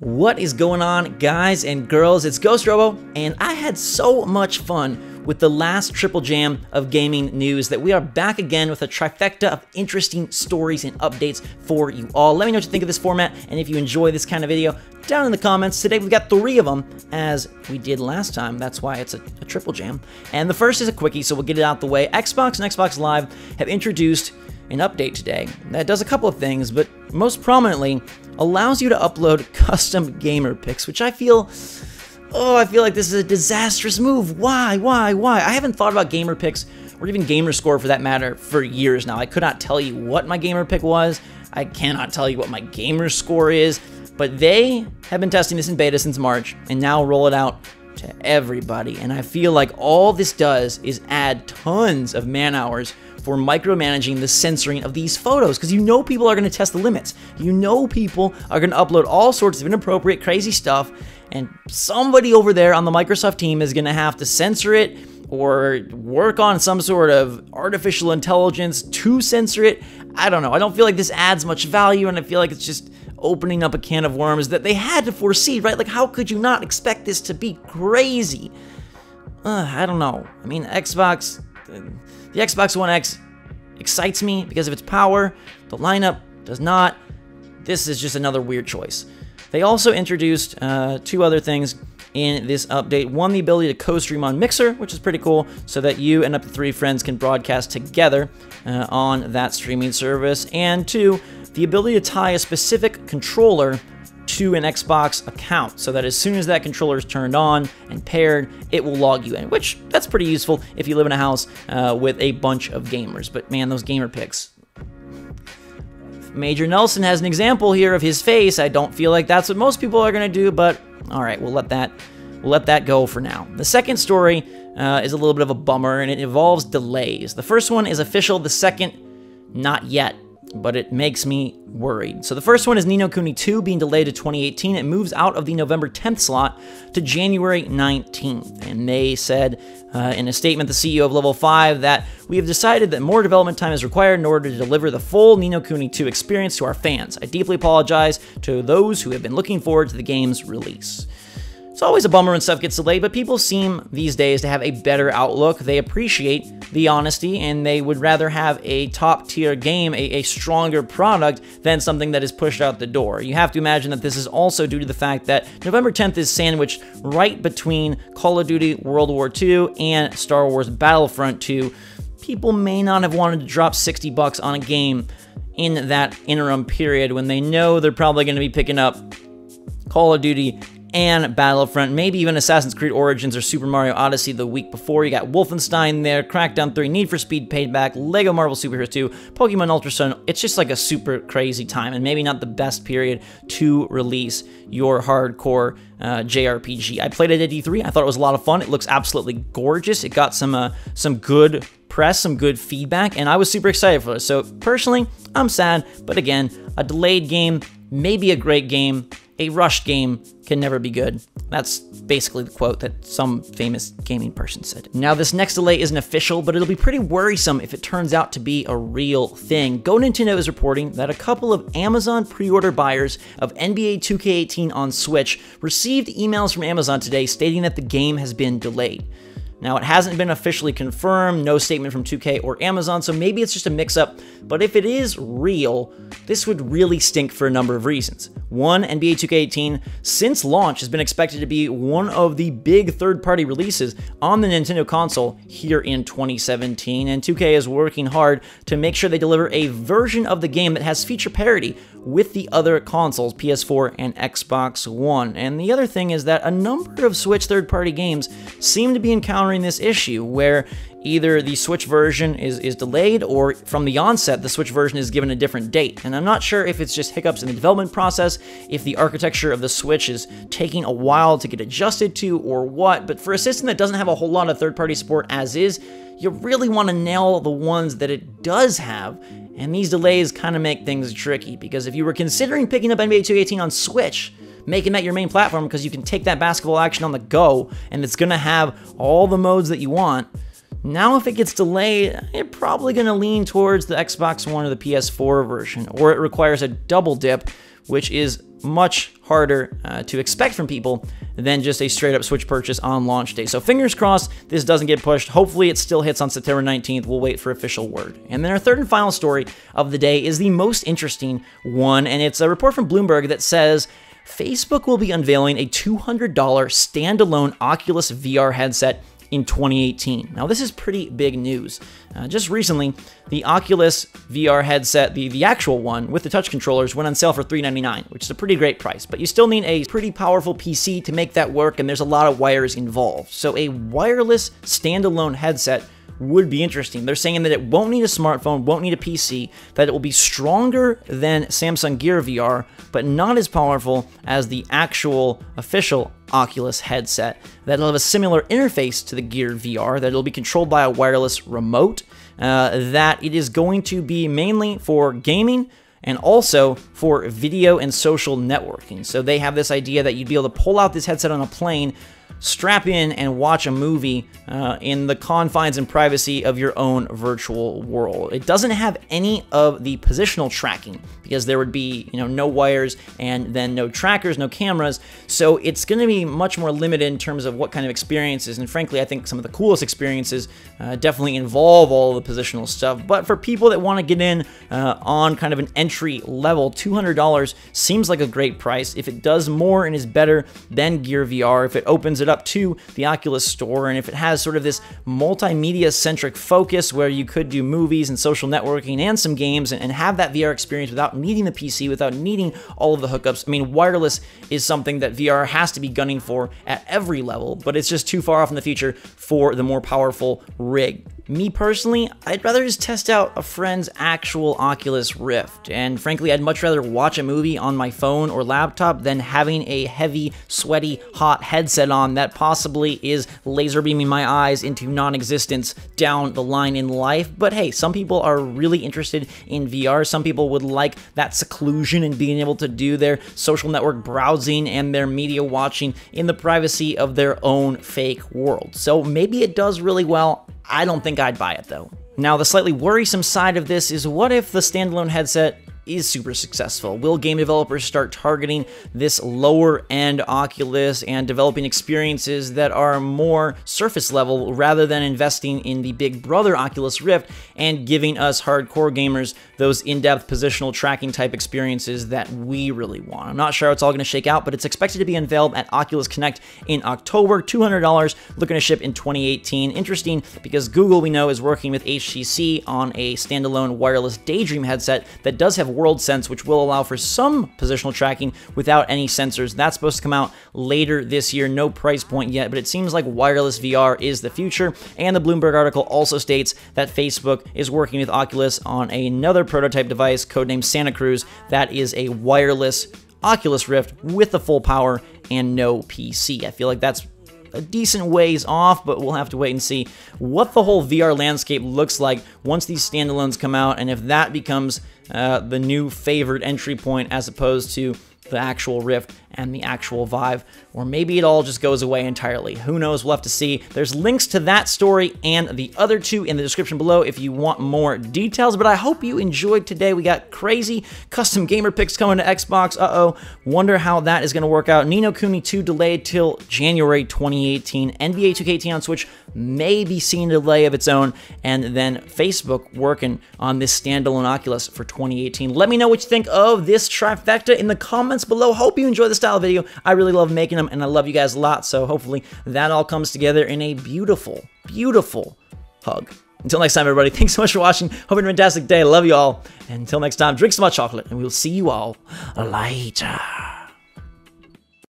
What is going on, guys and girls? It's GhostRobo, and I had so much fun with the last triple jam of gaming news that we are back again with a trifecta of interesting stories and updates for you all. Let me know what you think of this format, and if you enjoy this kind of video, down in the comments. Today we've got 3 of them, as we did last time. That's why it's a triple jam. And the first is a quickie, so we'll get it out the way. Xbox and Xbox Live have introduced an update today that does a couple of things, but most prominently allows you to upload custom gamer pics, which I feel like this is a disastrous move. Why? I haven't thought about gamer pics, or even gamer score for that matter, for years now. I could not tell you what my gamer pic was. I cannot tell you what my gamer score is, but they have been testing this in beta since March, and now roll it out to everybody. And I feel like all this does is add tons of man hours for micromanaging the censoring of these photos, because you know people are going to test the limits. You know people are going to upload all sorts of inappropriate, crazy stuff, and somebody over there on the Microsoft team is going to have to censor it or work on some sort of artificial intelligence to censor it. I don't know. I don't feel like this adds much value, and I feel like it's just opening up a can of worms that they had to foresee, right? Like, how could you not expect this to be crazy? I don't know. I mean, the Xbox One X excites me because of its power. The lineup does not. This is just another weird choice. They also introduced 2 other things in this update. One, the ability to co-stream on Mixer, which is pretty cool, so that you and up to 3 friends can broadcast together on that streaming service. And 2, the ability to tie a specific controller to an Xbox account, so that as soon as that controller is turned on and paired, it will log you in, which that's pretty useful if you live in a house with a bunch of gamers. But man, those gamer pics. Major Nelson has an example here of his face. I don't feel like that's what most people are going to do, but all right, we'll let that go for now. The second story is a little bit of a bummer, and it involves delays. The first one is official, the second, not yet, but it makes me worried. So the first one is Ni no Kuni 2 being delayed to 2018. It moves out of the November 10th slot to January 19th. And they said in a statement, the CEO of Level 5, that we have decided that more development time is required in order to deliver the full Ni no Kuni 2 experience to our fans. I deeply apologize to those who have been looking forward to the game's release. It's always a bummer when stuff gets delayed, but people seem these days to have a better outlook. They appreciate the honesty, and they would rather have a top-tier game, a stronger product, than something that is pushed out the door. You have to imagine that this is also due to the fact that November 10th is sandwiched right between Call of Duty World War II and Star Wars Battlefront 2. People may not have wanted to drop $60 on a game in that interim period when they know they're probably going to be picking up Call of Duty and Battlefront, maybe even Assassin's Creed Origins or Super Mario Odyssey the week before. You got Wolfenstein there, Crackdown 3, Need for Speed Payback, Lego Marvel Super Heroes 2, Pokemon Ultra Sun. It's just like a super crazy time, and maybe not the best period to release your hardcore JRPG. I played it at E3. I thought it was a lot of fun. It looks absolutely gorgeous. It got some good press, some good feedback, and I was super excited for it. So personally, I'm sad, but again, a delayed game may be a great game. A rushed game can never be good. That's basically the quote that some famous gaming person said. Now, this next delay isn't official, but it'll be pretty worrisome if it turns out to be a real thing. Go Nintendo is reporting that a couple of Amazon pre-order buyers of NBA 2K18 on Switch received emails from Amazon today stating that the game has been delayed. Now, it hasn't been officially confirmed, no statement from 2K or Amazon, so maybe it's just a mix-up, but if it is real, this would really stink for a number of reasons. One, NBA 2K18, since launch, has been expected to be one of the big third-party releases on the Nintendo console here in 2017, and 2K is working hard to make sure they deliver a version of the game that has feature parity with the other consoles, PS4 and Xbox One. And the other thing is that a number of Switch third-party games seem to be encountering this issue, where either the Switch version is delayed, or from the onset, the Switch version is given a different date. And I'm not sure if it's just hiccups in the development process, if the architecture of the Switch is taking a while to get adjusted to, or what, but for a system that doesn't have a whole lot of third-party support as is, you really want to nail the ones that it does have, and these delays kind of make things tricky, because if you were considering picking up NBA 2K18 on Switch, making that your main platform because you can take that basketball action on the go, and it's going to have all the modes that you want, now if it gets delayed, you're probably going to lean towards the Xbox One or the PS4 version, or it requires a double dip, which is much harder to expect from people than just a straight up Switch purchase on launch day. So fingers crossed this doesn't get pushed. Hopefully it still hits on September 19th. We'll wait for official word. And then our third and final story of the day is the most interesting one, and it's a report from Bloomberg that says Facebook will be unveiling a $200 standalone Oculus VR headset in 2018. Now, this is pretty big news. Just recently, the Oculus VR headset, the actual one with the touch controllers, went on sale for $399, which is a pretty great price, but you still need a pretty powerful PC to make that work, and there's a lot of wires involved. So a wireless standalone headset would be interesting. They're saying that it won't need a smartphone, won't need a PC, that it will be stronger than Samsung Gear VR, but not as powerful as the actual official Oculus headset, that it'll have a similar interface to the Gear VR, that it'll be controlled by a wireless remote, that it is going to be mainly for gaming and also for video and social networking. So they have this idea that you'd be able to pull out this headset on a plane, strap in, and watch a movie in the confines and privacy of your own virtual world. It doesn't have any of the positional tracking because there would be, no wires and then no trackers, no cameras. So it's going to be much more limited in terms of what kind of experiences. And frankly, I think some of the coolest experiences definitely involve all of the positional stuff. But for people that want to get in on kind of an entry level, $200 seems like a great price. If it does more and is better than Gear VR, if it opens it up to the Oculus Store, and if it has sort of this multimedia-centric focus where you could do movies and social networking and some games and have that VR experience without needing the PC, without needing all of the hookups. I mean, wireless is something that VR has to be gunning for at every level, but it's just too far off in the future for the more powerful rig. Me personally, I'd rather just test out a friend's actual Oculus Rift, and frankly, I'd much rather watch a movie on my phone or laptop than having a heavy, sweaty, hot headset on that possibly is laser beaming my eyes into non-existence down the line in life. But hey, some people are really interested in VR. Some people would like that seclusion and being able to do their social network browsing and their media watching in the privacy of their own fake world. So maybe it does really well. I don't think I'd buy it though. Now, the slightly worrisome side of this is, what if the standalone headset is super successful? Will game developers start targeting this lower end Oculus and developing experiences that are more surface level rather than investing in the big brother Oculus Rift and giving us hardcore gamers those in-depth positional tracking type experiences that we really want? I'm not sure how it's all going to shake out, but it's expected to be unveiled at Oculus Connect in October. $200, looking to ship in 2018. Interesting because Google, we know, is working with HTC on a standalone wireless Daydream headset that does have World Sense, which will allow for some positional tracking without any sensors. That's supposed to come out later this year. No price point yet, but it seems like wireless VR is the future. And the Bloomberg article also states that Facebook is working with Oculus on another prototype device codenamed Santa Cruz that is a wireless Oculus Rift with the full power and no PC. I feel like that's a decent ways off, but we'll have to wait and see what the whole VR landscape looks like once these standalones come out, and if that becomes the new favored entry point as opposed to the actual Rift and the actual Vive, or maybe it all just goes away entirely. Who knows? We'll have to see. There's links to that story and the other two in the description below if you want more details, but I hope you enjoyed today. We got crazy custom gamer picks coming to Xbox. Wonder how that is going to work out. Ni no Kuni 2 delayed till January 2018. NBA 2K18 on Switch may be seeing a delay of its own, and then Facebook working on this standalone Oculus for 2018. Let me know what you think of this trifecta in the comments below. Hope you enjoy the style of video. I really love making them, and I love you guys a lot, so hopefully that all comes together in a beautiful, beautiful hug. Until next time, everybody, thanks so much for watching. Hope you have a fantastic day. I love you all. And until next time, drink some hot chocolate, and we'll see you all later.